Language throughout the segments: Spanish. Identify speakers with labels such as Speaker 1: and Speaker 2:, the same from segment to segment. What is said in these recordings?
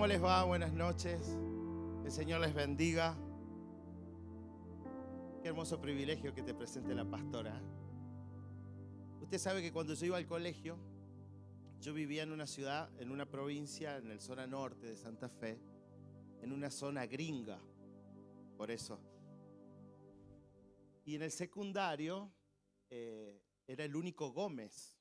Speaker 1: ¿Cómo les va? Buenas noches. El Señor les bendiga. Qué hermoso privilegio que te presente la pastora. Usted sabe que cuando yo iba al colegio, yo vivía en una ciudad, en una provincia, en el zona norte de Santa Fe, en una zona gringa, por eso. Y en el secundario era el único Gómez.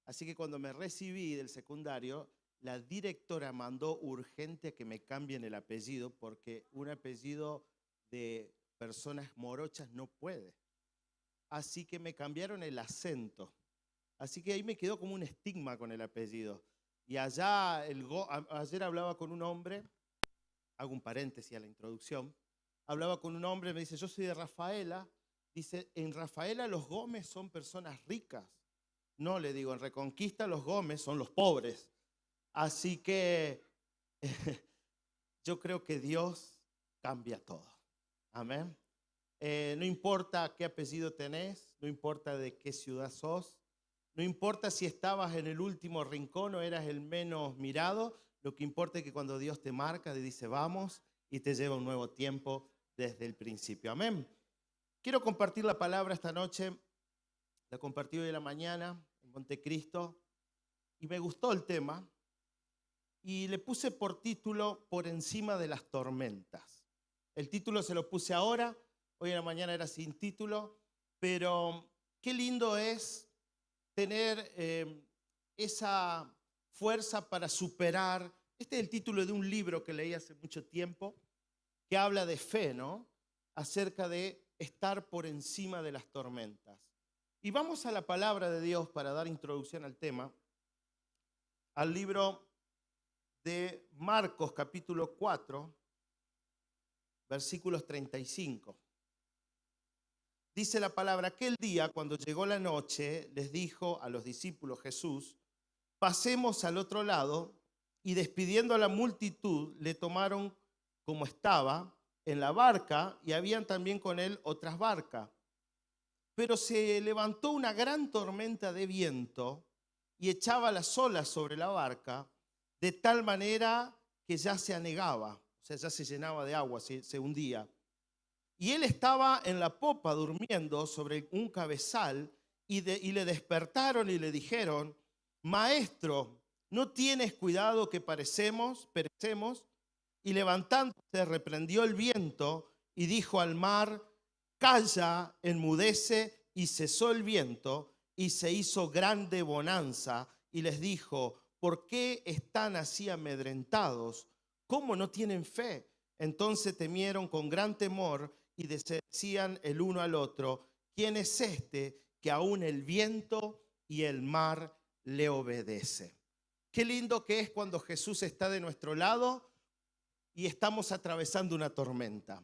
Speaker 1: Así que cuando me recibí del secundario, la directora mandó urgente que me cambien el apellido porque un apellido de personas morochas no puede. Así que me cambiaron el acento. Así que ahí me quedó como un estigma con el apellido. Y allá, ayer hablaba con un hombre, hago un paréntesis a la introducción, hablaba con un hombre, me dice, yo soy de Rafaela. Dice, en Rafaela los Gómez son personas ricas. No, le digo, en Reconquista los Gómez son los pobres. Así que yo creo que Dios cambia todo. Amén. No importa qué apellido tenés, no importa de qué ciudad sos, no importa si estabas en el último rincón o eras el menos mirado, lo que importa es que cuando Dios te marca, te dice vamos y te lleva un nuevo tiempo desde el principio. Amén. Quiero compartir la palabra esta noche, la compartí hoy en la mañana en Montecristo y me gustó el tema. Y le puse por título, Por encima de las tormentas. El título se lo puse ahora, hoy en la mañana era sin título, pero qué lindo es tener esa fuerza para superar. Este es el título de un libro que leí hace mucho tiempo, que habla de fe, ¿no? Acerca de estar por encima de las tormentas. Y vamos a la palabra de Dios para dar introducción al tema, al libro de Marcos capítulo 4, versículos 35. Dice la palabra, aquel día cuando llegó la noche, les dijo a los discípulos Jesús, pasemos al otro lado, y despidiendo a la multitud, le tomaron como estaba en la barca, y habían también con él otras barcas. Pero se levantó una gran tormenta de viento y echaba las olas sobre la barca, de tal manera que ya se anegaba, o sea, ya se llenaba de agua, se hundía. Y él estaba en la popa durmiendo sobre un cabezal y le despertaron y le dijeron, Maestro, ¿no tienes cuidado que perecemos? Y levantándose reprendió el viento y dijo al mar, calla, enmudece, y cesó el viento y se hizo grande bonanza. Y les dijo, ¿por qué están así amedrentados? ¿Cómo no tienen fe? Entonces temieron con gran temor y decían el uno al otro, ¿quién es este que aún el viento y el mar le obedece? Qué lindo que es cuando Jesús está de nuestro lado y estamos atravesando una tormenta.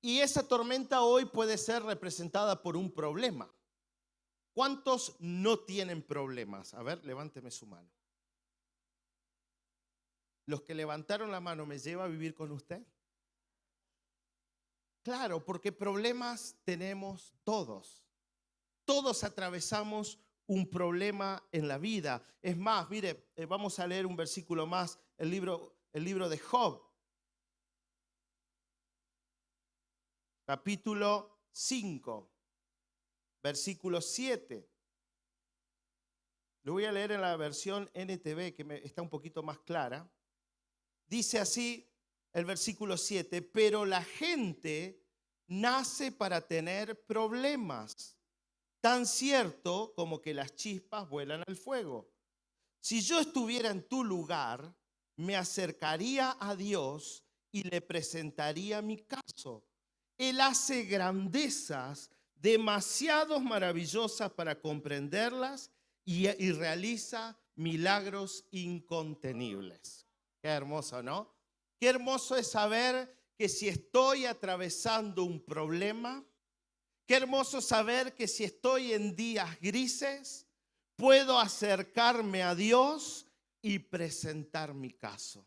Speaker 1: Y esa tormenta hoy puede ser representada por un problema. ¿Cuántos no tienen problemas? A ver, levánteme su mano. Los que levantaron la mano, ¿me lleva a vivir con usted? Claro, porque problemas tenemos todos. Todos atravesamos un problema en la vida. Es más, mire, vamos a leer un versículo más, el libro de Job, capítulo 5, versículo 7. Lo voy a leer en la versión NTV, que está un poquito más clara. Dice así el versículo 7, pero la gente nace para tener problemas, tan cierto como que las chispas vuelan al fuego. Si yo estuviera en tu lugar, me acercaría a Dios y le presentaría mi caso. Él hace grandezas demasiado maravillosas para comprenderlas y realiza milagros incontenibles. Qué hermoso, ¿no? Qué hermoso es saber que si estoy atravesando un problema, qué hermoso saber que si estoy en días grises, puedo acercarme a Dios y presentar mi caso.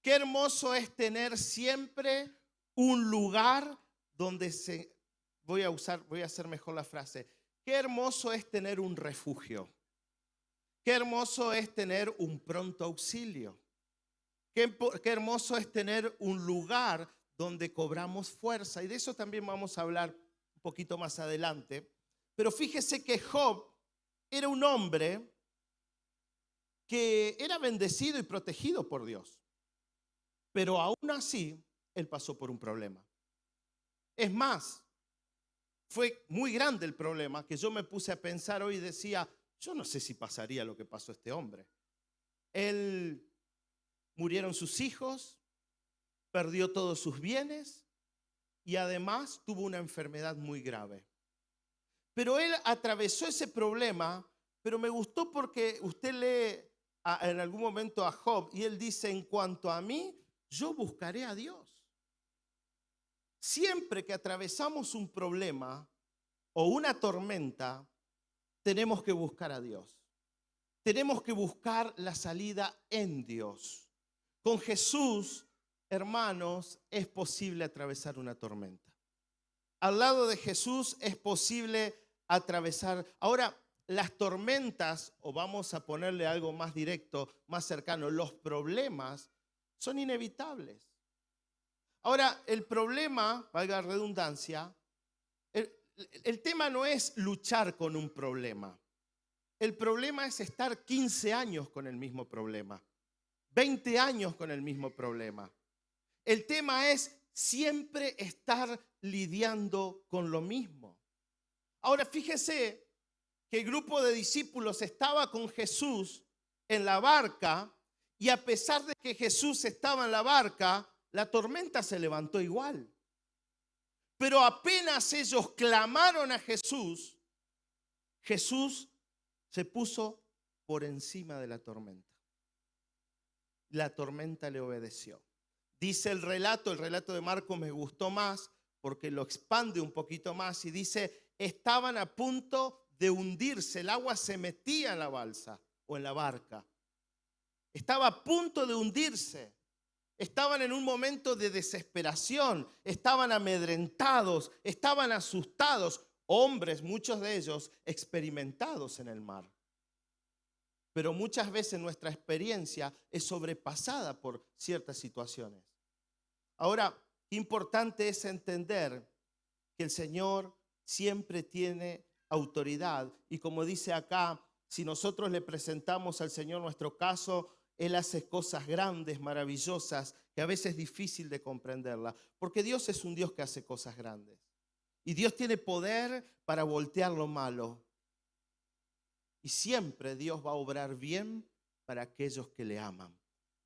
Speaker 1: Qué hermoso es tener siempre un lugar donde voy a hacer mejor la frase. Qué hermoso es tener un refugio. Qué hermoso es tener un pronto auxilio. Qué hermoso es tener un lugar donde cobramos fuerza. Y de eso también vamos a hablar un poquito más adelante. Pero fíjese que Job era un hombre que era bendecido y protegido por Dios. Pero aún así, él pasó por un problema. Es más, fue muy grande el problema que yo me puse a pensar hoy y decía, yo no sé si pasaría lo que pasó a este hombre. Él murieron sus hijos, perdió todos sus bienes y además tuvo una enfermedad muy grave. Pero él atravesó ese problema, pero me gustó porque usted lee en algún momento a Job y él dice, en cuanto a mí, yo buscaré a Dios. Siempre que atravesamos un problema o una tormenta, tenemos que buscar a Dios. Tenemos que buscar la salida en Dios. Con Jesús, hermanos, es posible atravesar una tormenta. Al lado de Jesús es posible atravesar. Ahora, las tormentas, o vamos a ponerle algo más directo, más cercano, los problemas son inevitables. Ahora, el problema, valga la redundancia, el tema no es luchar con un problema. El problema es estar 15 años con el mismo problema, 20 años con el mismo problema. El tema es siempre estar lidiando con lo mismo. Ahora, fíjese que el grupo de discípulos estaba con Jesús en la barca y a pesar de que Jesús estaba en la barca, la tormenta se levantó igual. Pero apenas ellos clamaron a Jesús, Jesús se puso por encima de la tormenta. La tormenta le obedeció. Dice el relato de Marcos me gustó más porque lo expande un poquito más y dice, estaban a punto de hundirse, el agua se metía en la balsa o en la barca. Estaba a punto de hundirse. Estaban en un momento de desesperación, estaban amedrentados, estaban asustados. Hombres, muchos de ellos experimentados en el mar. Pero muchas veces nuestra experiencia es sobrepasada por ciertas situaciones. Ahora, qué importante es entender que el Señor siempre tiene autoridad. Y como dice acá, si nosotros le presentamos al Señor nuestro caso, Él hace cosas grandes, maravillosas, que a veces es difícil de comprenderla. Porque Dios es un Dios que hace cosas grandes. Y Dios tiene poder para voltear lo malo. Y siempre Dios va a obrar bien para aquellos que le aman.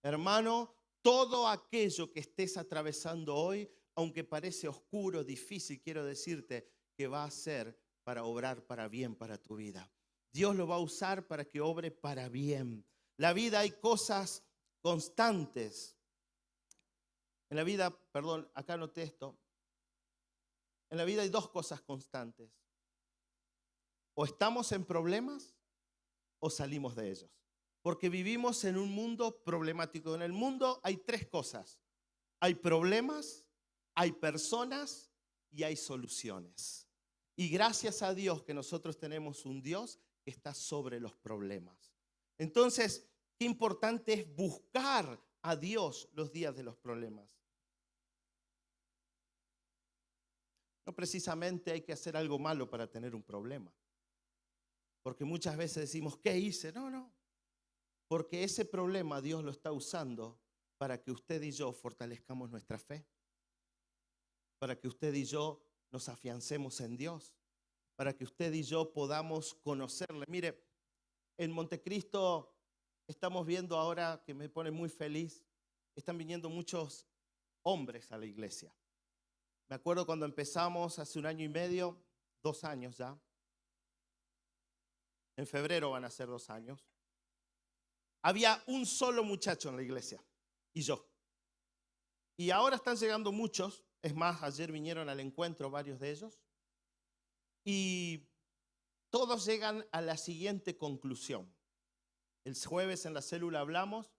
Speaker 1: Hermano, todo aquello que estés atravesando hoy, aunque parece oscuro, difícil, quiero decirte que va a ser para obrar para bien para tu vida. Dios lo va a usar para que obre para bien. La vida hay cosas constantes. En la vida, perdón, acá anoté esto. En la vida hay dos cosas constantes. O estamos en problemas o salimos de ellos. Porque vivimos en un mundo problemático. En el mundo hay tres cosas. Hay problemas, hay personas y hay soluciones. Y gracias a Dios que nosotros tenemos un Dios que está sobre los problemas. Entonces, qué importante es buscar a Dios los días de los problemas. No precisamente hay que hacer algo malo para tener un problema. Porque muchas veces decimos, ¿qué hice? No. Porque ese problema Dios lo está usando para que usted y yo fortalezcamos nuestra fe. Para que usted y yo nos afiancemos en Dios. Para que usted y yo podamos conocerle. Mire, en Montecristo estamos viendo ahora, que me pone muy feliz, están viniendo muchos hombres a la iglesia. Me acuerdo cuando empezamos hace 1 año y medio, 2 años ya. En febrero van a ser 2 años. Había un solo muchacho en la iglesia y yo. Y ahora están llegando muchos. Es más, ayer vinieron al encuentro varios de ellos. Y todos llegan a la siguiente conclusión. El jueves en la célula hablamos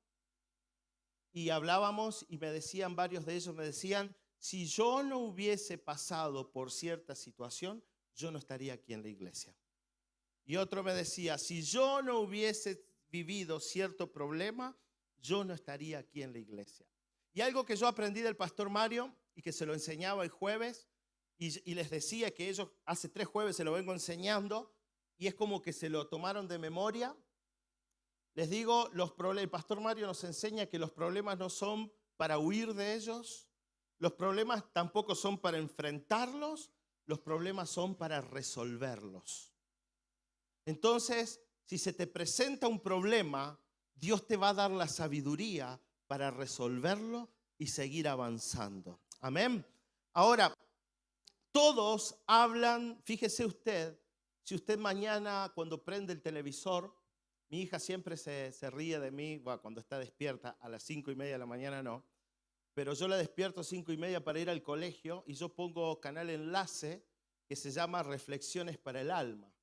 Speaker 1: y hablábamos y me decían varios de ellos, me decían, si yo no hubiese pasado por cierta situación, yo no estaría aquí en la iglesia. Y otro me decía, si yo no hubiese vivido cierto problema, yo no estaría aquí en la iglesia. Y algo que yo aprendí del pastor Mario y que se lo enseñaba el jueves y les decía que ellos hace 3 jueves se lo vengo enseñando y es como que se lo tomaron de memoria. Les digo, el pastor Mario nos enseña que los problemas no son para huir de ellos, los problemas tampoco son para enfrentarlos, los problemas son para resolverlos. Entonces, si se te presenta un problema, Dios te va a dar la sabiduría para resolverlo y seguir avanzando. Amén. Ahora, todos hablan, fíjese usted, si usted mañana cuando prende el televisor, mi hija siempre se ríe de mí, bueno, cuando está despierta, a las 5:30 de la mañana no, pero yo la despierto 5:30 para ir al colegio y yo pongo canal Enlace que se llama Reflexiones para el Alma.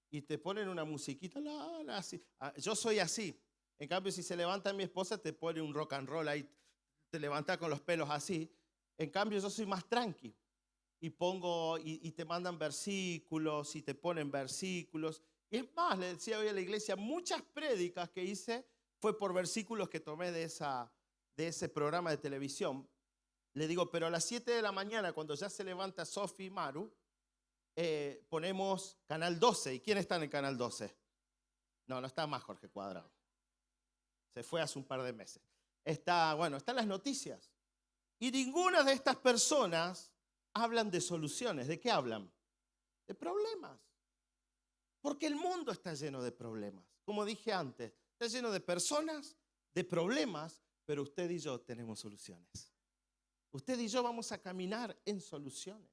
Speaker 1: Y te ponen una musiquita, así. Yo soy así. En cambio, si se levanta mi esposa, te pone un rock and roll ahí, te levanta con los pelos así. En cambio, yo soy más tranqui. Y pongo, y te mandan versículos, y te ponen versículos. Y es más, le decía hoy a la iglesia, muchas prédicas que hice fue por versículos que tomé de ese programa de televisión. Le digo, pero a las 7 de la mañana, cuando ya se levanta Sofi y Maru, ponemos Canal 12. ¿Y quién está en el Canal 12? No está más Jorge Cuadrado. Se fue hace un par de meses. Están las noticias. Y ninguna de estas personas hablan de soluciones. ¿De qué hablan? De problemas. Porque el mundo está lleno de problemas. Como dije antes, está lleno de personas, de problemas, pero usted y yo tenemos soluciones. Usted y yo vamos a caminar en soluciones.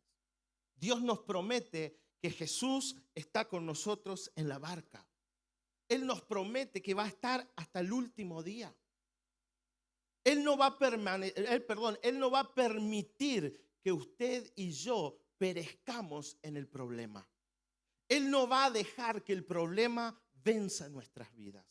Speaker 1: Dios nos promete que Jesús está con nosotros en la barca. Él nos promete que va a estar hasta el último día. Él no va a permitir que usted y yo perezcamos en el problema. Él no va a dejar que el problema venza nuestras vidas.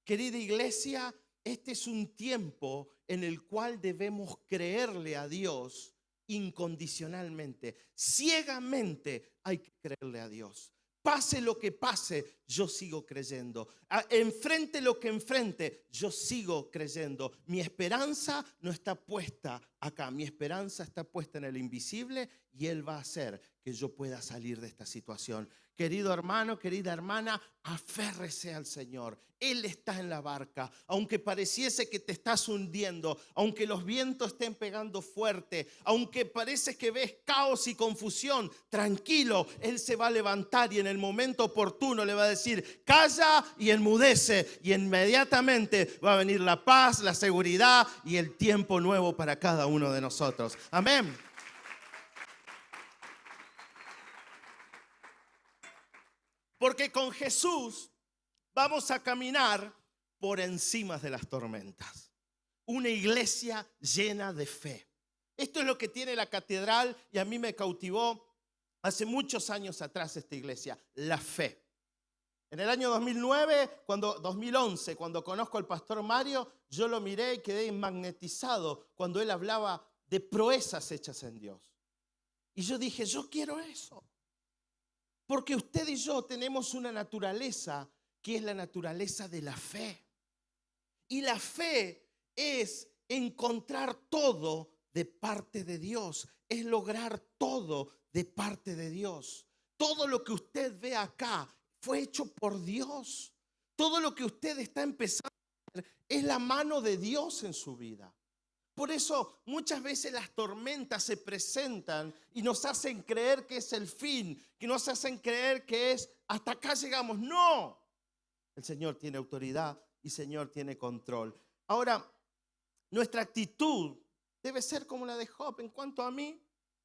Speaker 1: Querida iglesia, este es un tiempo en el cual debemos creerle a Dios incondicionalmente. Ciegamente hay que creerle a Dios. Pase lo que pase, yo sigo creyendo. Enfrente lo que enfrente, yo sigo creyendo. Mi esperanza no está puesta acá. Mi esperanza está puesta en el invisible y Él va a hacer que yo pueda salir de esta situación. Querido hermano, querida hermana, aférrese al Señor. Él está en la barca. Aunque pareciese que te estás hundiendo, aunque los vientos estén pegando fuerte, aunque parece que ves caos y confusión, tranquilo, Él se va a levantar y en el momento oportuno le va a decir, calla y enmudece. Y inmediatamente va a venir la paz, la seguridad y el tiempo nuevo para cada uno de nosotros. Amén. Porque con Jesús vamos a caminar por encima de las tormentas. Una iglesia llena de fe. Esto es lo que tiene la catedral y a mí me cautivó hace muchos años atrás esta iglesia, la fe. En el año 2011, cuando conozco al pastor Mario, yo lo miré y quedé magnetizado cuando él hablaba de proezas hechas en Dios. Y yo dije, yo quiero eso. Porque usted y yo tenemos una naturaleza que es la naturaleza de la fe. Y la fe es encontrar todo de parte de Dios, es lograr todo de parte de Dios. Todo lo que usted ve acá fue hecho por Dios. Todo lo que usted está empezando a ver es la mano de Dios en su vida. Por eso muchas veces las tormentas se presentan y nos hacen creer que es el fin, que nos hacen creer que es hasta acá llegamos. No, el Señor tiene autoridad y el Señor tiene control. Ahora, nuestra actitud debe ser como la de Job. En cuanto a mí,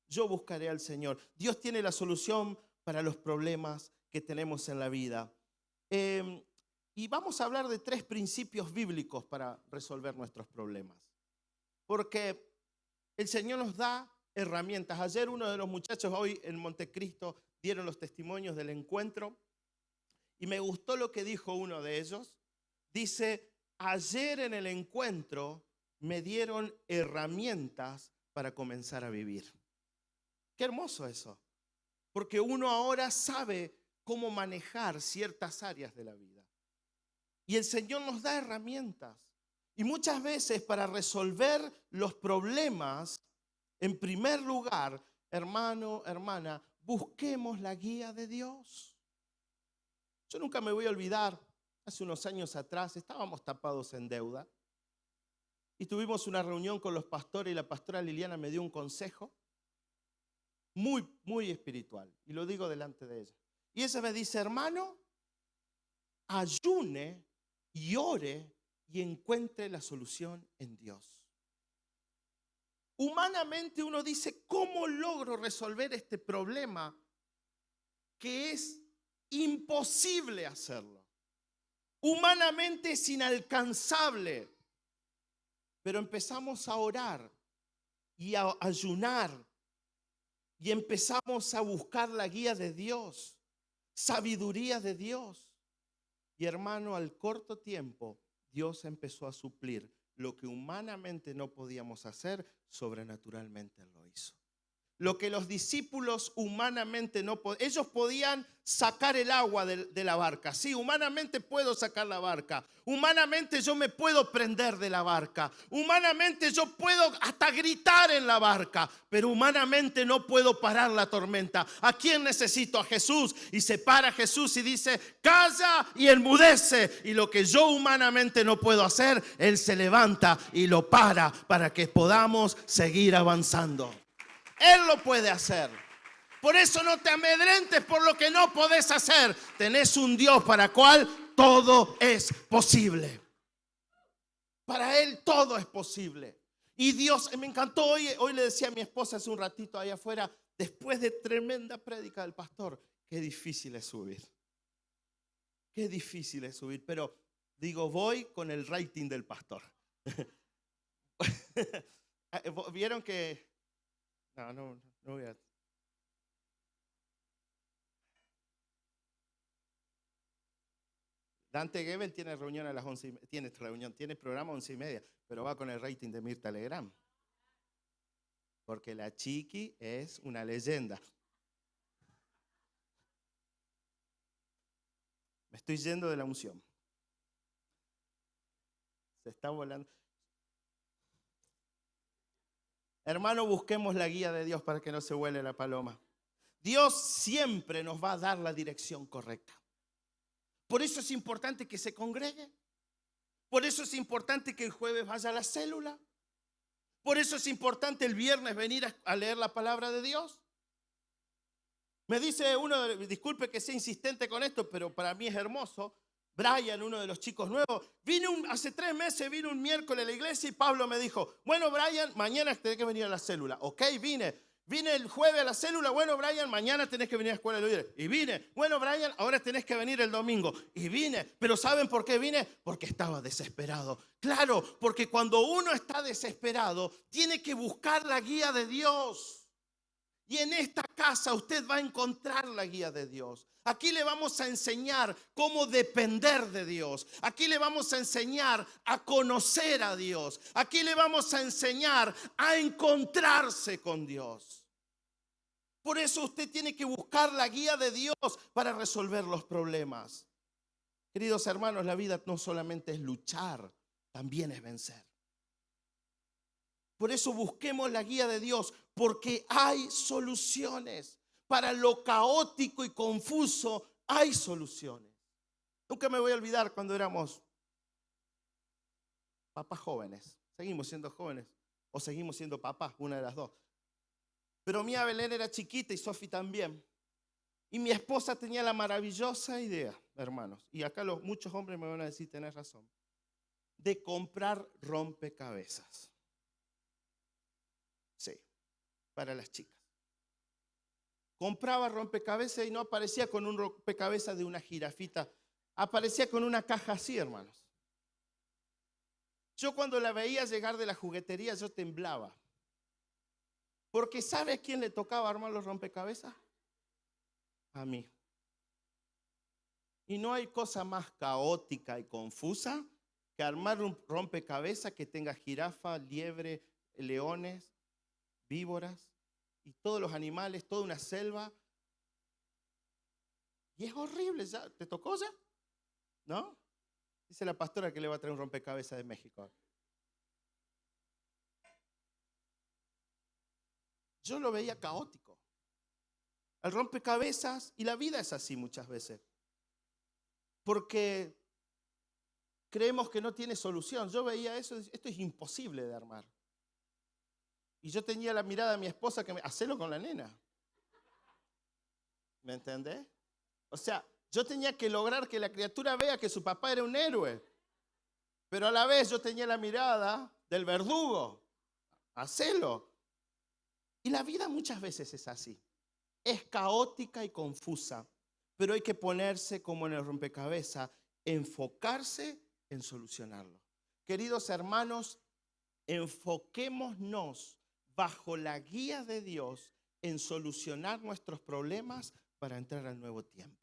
Speaker 1: yo buscaré al Señor. Dios tiene la solución para los problemas que tenemos en la vida. Y vamos a hablar de 3 principios bíblicos para resolver nuestros problemas. Porque el Señor nos da herramientas. Ayer uno de los muchachos hoy en Montecristo dieron los testimonios del encuentro y me gustó lo que dijo uno de ellos. Dice, ayer en el encuentro me dieron herramientas para comenzar a vivir. Qué hermoso eso. Porque uno ahora sabe cómo manejar ciertas áreas de la vida. Y el Señor nos da herramientas. Y muchas veces para resolver los problemas, en primer lugar, hermano, hermana, busquemos la guía de Dios. Yo nunca me voy a olvidar, hace unos años atrás estábamos tapados en deuda y tuvimos una reunión con los pastores y la pastora Liliana me dio un consejo muy, muy espiritual y lo digo delante de ella. Y ella me dice, hermano, ayune y ore y encuentre la solución en Dios. Humanamente uno dice, ¿cómo logro resolver este problema que es imposible hacerlo? Humanamente es inalcanzable, pero empezamos a orar y a ayunar y empezamos a buscar la guía de Dios, sabiduría de Dios. Y hermano, al corto tiempo, Dios empezó a suplir lo que humanamente no podíamos hacer, sobrenaturalmente Él lo hizo. Lo que los discípulos humanamente no podían, ellos podían sacar el agua de la barca. Sí, humanamente puedo sacar la barca. Humanamente yo me puedo prender de la barca. Humanamente yo puedo hasta gritar en la barca. Pero humanamente no puedo parar la tormenta. ¿A quién necesito? A Jesús. Y se para Jesús y dice, calla y enmudece. Y lo que yo humanamente no puedo hacer, Él se levanta y lo para que podamos seguir avanzando. Él lo puede hacer. Por eso no te amedrentes por lo que no podés hacer. Tenés un Dios para el cual todo es posible. Para Él todo es posible. Y Dios, me encantó hoy le decía a mi esposa hace un ratito ahí afuera, después de tremenda prédica del pastor, qué difícil es subir. Qué difícil es subir, pero digo, voy con el rating del pastor. ¿Vieron que... No voy a... Dante Gebel tiene reunión a las 11, tiene programa a 11:30, pero va con el rating de Mirta Legrand. Porque la Chiqui es una leyenda. Me estoy yendo de la unción. Se está volando. Hermano, busquemos la guía de Dios para que no se vuele la paloma. Dios siempre nos va a dar la dirección correcta. Por eso es importante que se congregue. Por eso es importante que el jueves vaya a la célula. Por eso es importante el viernes venir a leer la palabra de Dios. Me dice uno, disculpe que sea insistente con esto, pero para mí es hermoso. Brian, uno de los chicos nuevos, hace 3 meses, vino un miércoles a la iglesia y Pablo me dijo, bueno, Brian, mañana tenés que venir a la célula. Ok, vine el jueves a la célula. Bueno, Brian, mañana tenés que venir a la escuela de líderes. Y vine. Bueno, Brian, ahora tenés que venir el domingo. Y vine. Pero ¿saben por qué vine? Porque estaba desesperado. Claro, porque cuando uno está desesperado, tiene que buscar la guía de Dios. Y en esta casa usted va a encontrar la guía de Dios. Aquí le vamos a enseñar cómo depender de Dios. Aquí le vamos a enseñar a conocer a Dios. Aquí le vamos a enseñar a encontrarse con Dios. Por eso usted tiene que buscar la guía de Dios para resolver los problemas. Queridos hermanos, la vida no solamente es luchar, también es vencer. Por eso busquemos la guía de Dios, porque hay soluciones. Para lo caótico y confuso hay soluciones. Nunca me voy a olvidar cuando éramos papás jóvenes. Seguimos siendo jóvenes o seguimos siendo papás, una de las dos. Pero mía Belén era chiquita y Sofi también. Y mi esposa tenía la maravillosa idea, hermanos, y acá muchos hombres me van a decir, tenés razón, de comprar rompecabezas. Sí, para las chicas. Compraba rompecabezas y no aparecía con un rompecabezas de una jirafita. Aparecía con una caja así, hermanos. Yo cuando la veía llegar de la juguetería, yo temblaba. Porque ¿sabe a quién le tocaba armar los rompecabezas? A mí. Y no hay cosa más caótica y confusa que armar un rompecabezas que tenga jirafa, liebre, leones, víboras y todos los animales, toda una selva. Y es horrible, ¿ya? ¿Te tocó ya? ¿No? Dice la pastora que le va a traer un rompecabezas de México. Yo lo veía caótico. El rompecabezas, y la vida es así muchas veces. Porque creemos que no tiene solución. Yo veía eso, esto es imposible de armar. Y yo tenía la mirada de mi esposa que hacelo con la nena. ¿Me entendés? O sea, yo tenía que lograr que la criatura vea que su papá era un héroe. Pero a la vez yo tenía la mirada del verdugo. Hacelo. Y la vida muchas veces es así. Es caótica y confusa. Pero hay que ponerse como en el rompecabezas, enfocarse en solucionarlo. Queridos hermanos, enfoquémonos bajo la guía de Dios en solucionar nuestros problemas para entrar al nuevo tiempo.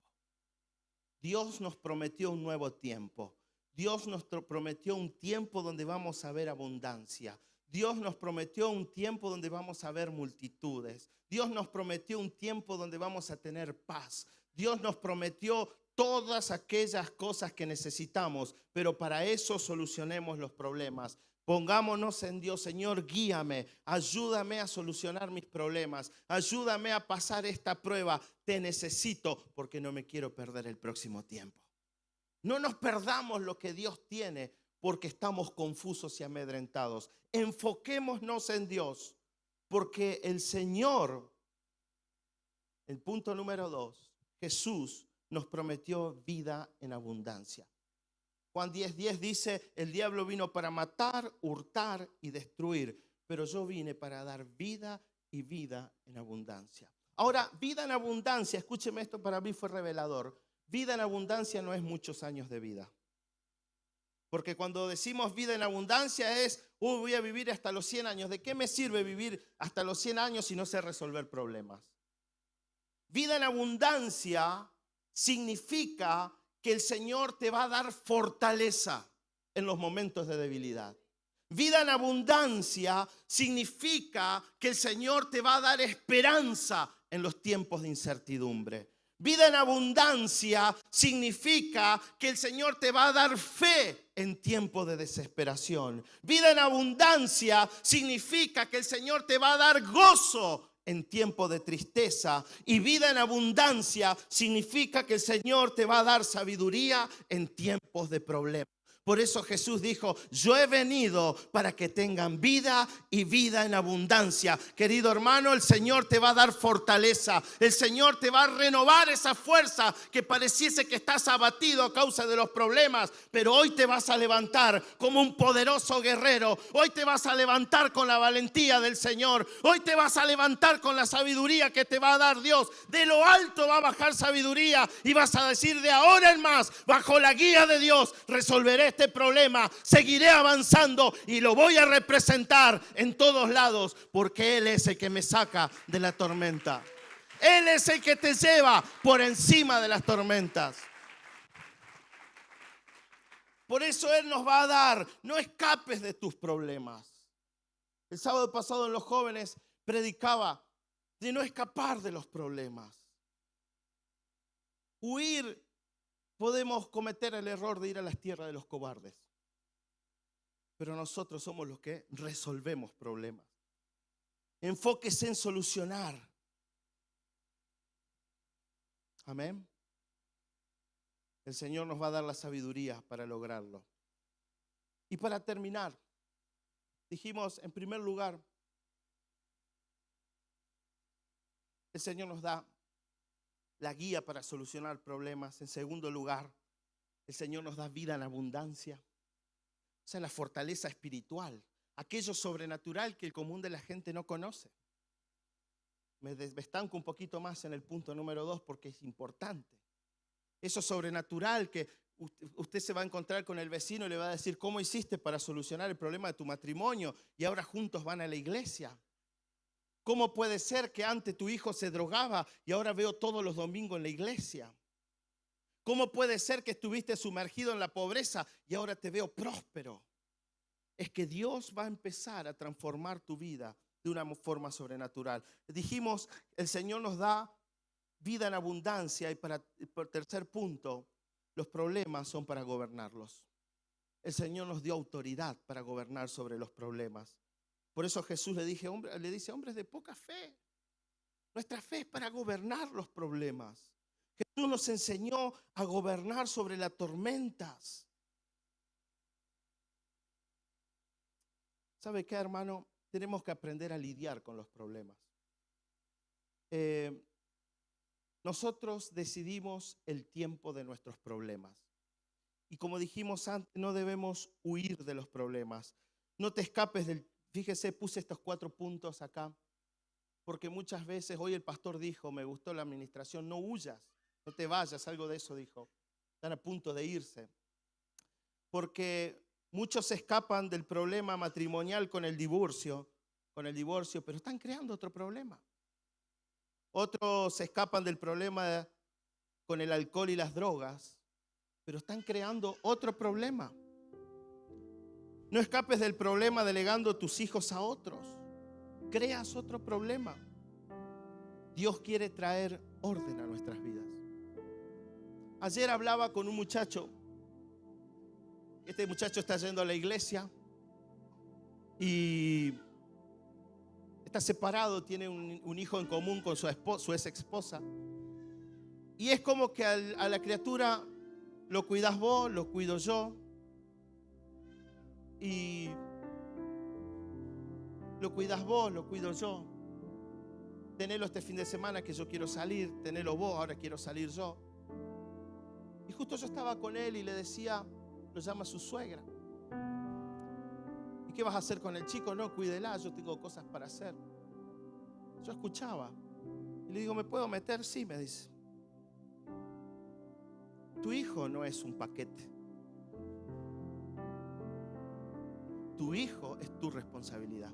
Speaker 1: Dios nos prometió un nuevo tiempo. Dios nos prometió un tiempo donde vamos a ver abundancia. Dios nos prometió un tiempo donde vamos a ver multitudes. Dios nos prometió un tiempo donde vamos a tener paz. Dios nos prometió todas aquellas cosas que necesitamos, pero para eso solucionemos los problemas. Pongámonos en Dios. Señor, guíame, ayúdame a solucionar mis problemas, ayúdame a pasar esta prueba. Te necesito porque no me quiero perder el próximo tiempo. No nos perdamos lo que Dios tiene porque estamos confusos y amedrentados. Enfoquémonos en Dios porque el Señor, el punto número 2, Jesús nos prometió vida en abundancia. Juan 10:10 dice, el diablo vino para matar, hurtar y destruir, pero yo vine para dar vida y vida en abundancia. Ahora, vida en abundancia, escúcheme, esto para mí fue revelador. Vida en abundancia no es muchos años de vida. Porque cuando decimos vida en abundancia es, voy a vivir hasta los 100 años. ¿De qué me sirve vivir hasta los 100 años si no sé resolver problemas? Vida en abundancia significa que el Señor te va a dar fortaleza en los momentos de debilidad. Vida en abundancia significa que el Señor te va a dar esperanza en los tiempos de incertidumbre. Vida en abundancia significa que el Señor te va a dar fe en tiempos de desesperación. Vida en abundancia significa que el Señor te va a dar gozo en tiempo de tristeza. Y vida en abundancia significa que el Señor te va a dar sabiduría en tiempos de problemas. Por eso Jesús dijo, yo he venido para que tengan vida y vida en abundancia. Querido hermano, el Señor te va a dar fortaleza. El Señor te va a renovar esa fuerza que pareciese que estás abatido a causa de los problemas. Pero hoy te vas a levantar como un poderoso guerrero. Hoy te vas a levantar con la valentía del Señor. Hoy te vas a levantar con la sabiduría que te va a dar Dios. De lo alto va a bajar sabiduría y vas a decir, de ahora en más, bajo la guía de Dios, resolveré este problema, seguiré avanzando y lo voy a representar en todos lados porque Él es el que me saca de la tormenta. Él es el que te lleva por encima de las tormentas. Por eso Él nos va a dar, no escapes de tus problemas. El sábado pasado en los jóvenes predicaba de no escapar de los problemas. Huir. Podemos cometer el error de ir a las tierras de los cobardes, pero nosotros somos los que resolvemos problemas. Enfóquese en solucionar. Amén. El Señor nos va a dar la sabiduría para lograrlo. Y para terminar, dijimos, en primer lugar, el Señor nos da la guía para solucionar problemas. En segundo lugar, el Señor nos da vida en abundancia. O sea, la fortaleza espiritual, aquello sobrenatural que el común de la gente no conoce. Me estanco un poquito más en el punto número 2 porque es importante. Eso sobrenatural que usted se va a encontrar con el vecino y le va a decir, ¿cómo hiciste para solucionar el problema de tu matrimonio? Y ahora juntos van a la iglesia. ¿Cómo puede ser que antes tu hijo se drogaba y ahora veo todos los domingos en la iglesia? ¿Cómo puede ser que estuviste sumergido en la pobreza y ahora te veo próspero? Es que Dios va a empezar a transformar tu vida de una forma sobrenatural. Dijimos, el Señor nos da vida en abundancia y por tercer punto, los problemas son para gobernarlos. El Señor nos dio autoridad para gobernar sobre los problemas. Por eso Jesús le dice, hombres de poca fe. Nuestra fe es para gobernar los problemas. Jesús nos enseñó a gobernar sobre las tormentas. ¿Sabe qué, hermano? Tenemos que aprender a lidiar con los problemas. Nosotros decidimos el tiempo de nuestros problemas. Y como dijimos antes, no debemos huir de los problemas. No te escapes del... Fíjese, puse estos 4 puntos acá. Porque muchas veces, hoy el pastor dijo, me gustó la administración, no huyas, no te vayas, algo de eso dijo. Están a punto de irse. Porque muchos se escapan del problema matrimonial con el divorcio, pero están creando otro problema. Otros se escapan del problema con el alcohol y las drogas, pero están creando otro problema. No escapes del problema delegando tus hijos a otros. Creas otro problema. Dios quiere traer orden a nuestras vidas. Ayer hablaba con un muchacho. Este muchacho está yendo a la iglesia y está separado, tiene un hijo en común con su ex esposa. Y es como que a la criatura lo cuidas vos, lo cuido yo. Y lo cuidas vos, lo cuido yo. Tenelo este fin de semana que yo quiero salir, tenelo vos, ahora quiero salir yo. Y justo yo estaba con él y le decía, lo llama su suegra. ¿Y qué vas a hacer con el chico? No, cuídela, yo tengo cosas para hacer. Yo escuchaba y le digo, ¿me puedo meter? Sí, me dice. Tu hijo no es un paquete. Tu hijo es tu responsabilidad.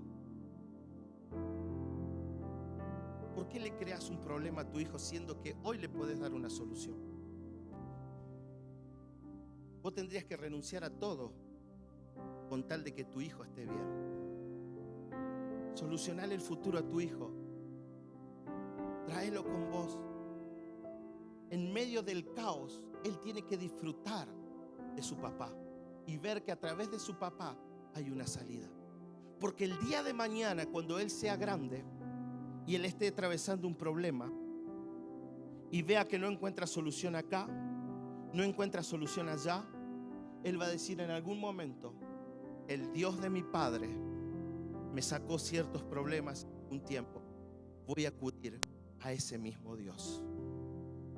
Speaker 1: ¿Por qué le creas un problema a tu hijo siendo que hoy le puedes dar una solución? Vos tendrías que renunciar a todo con tal de que tu hijo esté bien. Solucionar el futuro a tu hijo. Tráelo con vos. En medio del caos, él tiene que disfrutar de su papá y ver que a través de su papá hay una salida. Porque el día de mañana, cuando él sea grande y él esté atravesando un problema y vea que no encuentra solución acá, no encuentra solución allá, él va a decir en algún momento, el Dios de mi padre me sacó ciertos problemas un tiempo, voy a acudir a ese mismo Dios.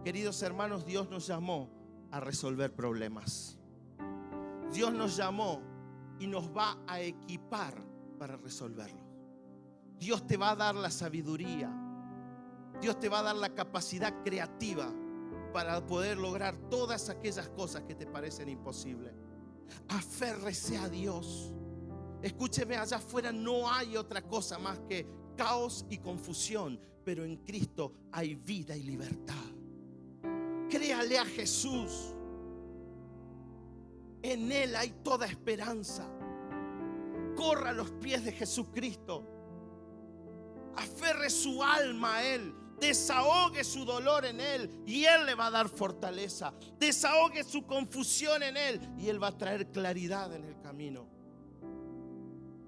Speaker 1: Queridos hermanos, Dios nos llamó a resolver problemas. Dios nos llamó y nos va a equipar para resolverlos. Dios te va a dar la sabiduría. Dios te va a dar la capacidad creativa para poder lograr todas aquellas cosas que te parecen imposibles. Aférrese a Dios. Escúcheme, allá afuera no hay otra cosa más que caos y confusión, pero en Cristo hay vida y libertad. Créale a Jesús. En Él hay toda esperanza. Corra a los pies de Jesucristo. Aferre su alma a Él. Desahogue su dolor en Él y Él le va a dar fortaleza. Desahogue su confusión en Él y Él va a traer claridad en el camino.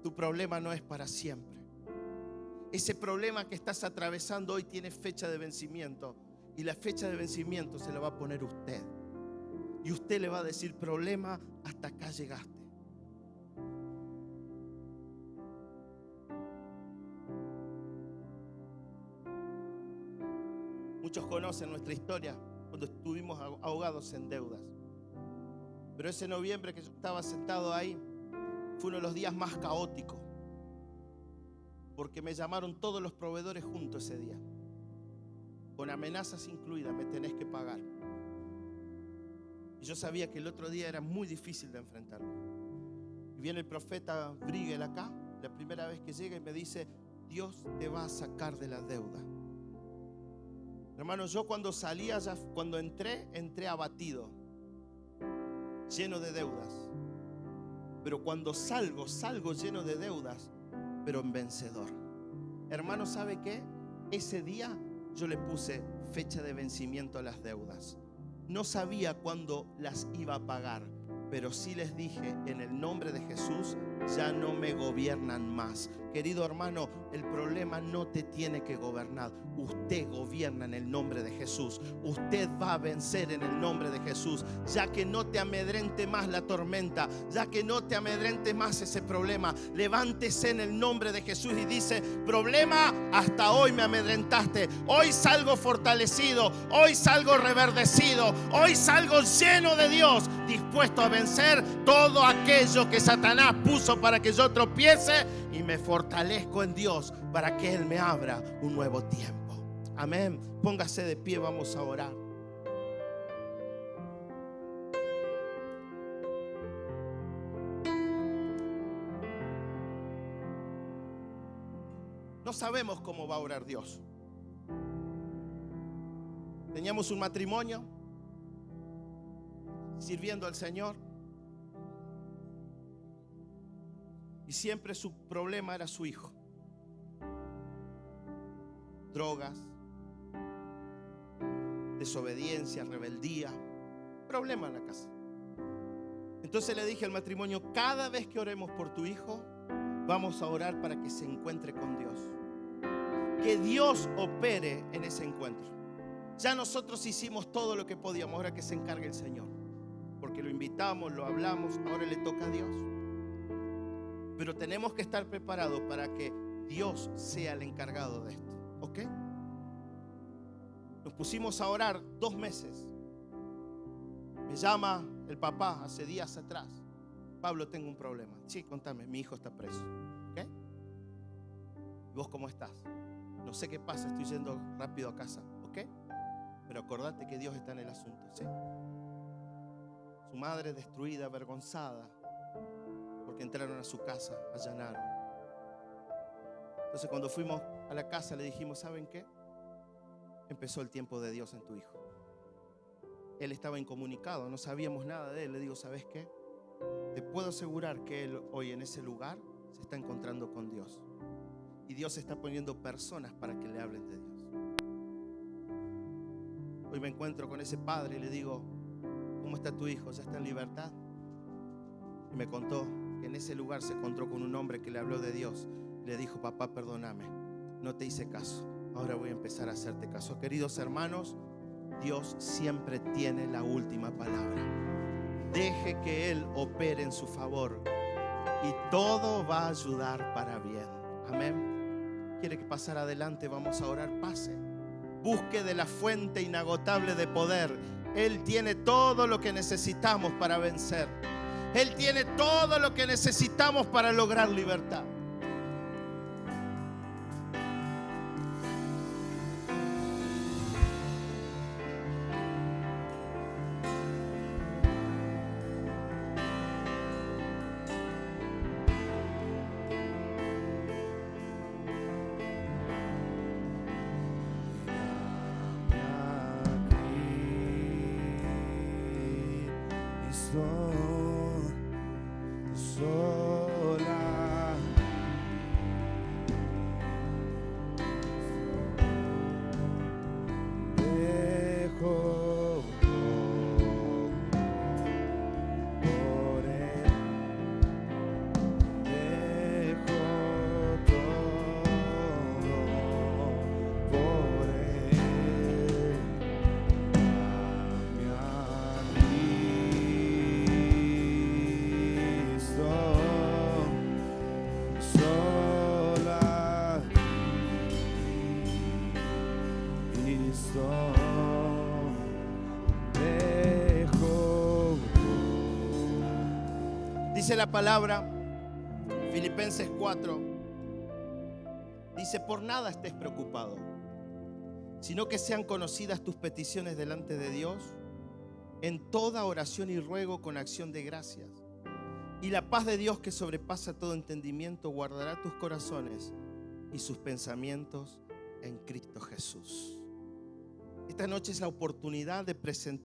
Speaker 1: Tu problema no es para siempre. Ese problema que estás atravesando hoy tiene fecha de vencimiento y la fecha de vencimiento se la va a poner usted. Y usted le va a decir, problema, hasta acá llegaste. Muchos conocen nuestra historia cuando estuvimos ahogados en deudas. Pero ese noviembre que yo estaba sentado ahí fue uno de los días más caóticos. Porque me llamaron todos los proveedores juntos ese día. Con amenazas incluidas, me tenés que pagar. Y yo sabía que el otro día era muy difícil de enfrentarlo. Y viene el profeta Brigel acá, la primera vez que llega y me dice, Dios te va a sacar de la deuda. Hermanos, yo cuando salí allá, cuando entré abatido, lleno de deudas. Pero cuando salgo lleno de deudas, pero en vencedor. Hermano, ¿sabe qué? Ese día yo le puse fecha de vencimiento a las deudas. No sabía cuándo las iba a pagar, Pero sí les dije, en el nombre de Jesús, ya no me gobiernan más. Querido hermano, el problema no te tiene que gobernar. Usted gobierna en el nombre de Jesús. Usted va a vencer en el nombre de Jesús. Ya que no te amedrente más la tormenta, ya que no te amedrente más ese problema, levántese en el nombre de Jesús y dice: problema, hasta hoy me amedrentaste. Hoy salgo fortalecido, hoy salgo reverdecido, hoy salgo lleno de Dios, dispuesto a vencer todo aquello que Satanás puso para que yo tropiece, y me fortalezco en Dios para que Él me abra un nuevo tiempo. Amén. Póngase de pie, vamos a orar. No sabemos cómo va a orar Dios. Teníamos un matrimonio sirviendo al Señor, y siempre su problema era su hijo. Drogas, desobediencia, rebeldía, problema en la casa. Entonces le dije al matrimonio: cada vez que oremos por tu hijo, vamos a orar para que se encuentre con Dios, que Dios opere en ese encuentro. Ya nosotros hicimos todo lo que podíamos, ahora que se encargue el Señor, porque lo invitamos, lo hablamos, ahora le toca a Dios. Pero tenemos que estar preparados para que Dios sea el encargado de esto, ¿ok? Nos pusimos a orar 2 meses. Me llama el papá hace días atrás: Pablo, tengo un problema. Sí, contame, mi hijo está preso, ¿ok? ¿Y vos cómo estás? No sé qué pasa, estoy yendo rápido a casa, ¿ok? Pero acordate que Dios está en el asunto, ¿sí? Su madre destruida, avergonzada, porque entraron a su casa, allanaron. Entonces cuando fuimos a la casa le dijimos: ¿saben qué? Empezó el tiempo de Dios en tu hijo. Él estaba incomunicado, no sabíamos nada de él. Le digo: ¿sabes qué? Te puedo asegurar que él hoy en ese lugar se está encontrando con Dios. Y Dios está poniendo personas para que le hablen de Dios. Hoy me encuentro con ese padre y le digo: ¿cómo está tu hijo? ¿Ya está en libertad? Y me contó que en ese lugar se encontró con un hombre que le habló de Dios. Le dijo: papá, perdóname, no te hice caso, ahora voy a empezar a hacerte caso. Queridos hermanos, Dios siempre tiene la última palabra. Deje que Él opere en su favor y todo va a ayudar para bien. Amén. ¿Quiere que pasar adelante? Vamos a orar. Pase. Busque de la fuente inagotable de poder. Él tiene todo lo que necesitamos para vencer. Él tiene todo lo que necesitamos para lograr libertad.
Speaker 2: Sola, dejo por él, dejo todo por él. Dame a Cristo, sola, Cristo, dejo.
Speaker 1: Dice la palabra, Filipenses 4, dice: por nada estés preocupado, sino que sean conocidas tus peticiones delante de Dios en toda oración y ruego con acción de gracias. Y la paz de Dios, que sobrepasa todo entendimiento, guardará tus corazones y sus pensamientos en Cristo Jesús. Esta noche es la oportunidad de presentar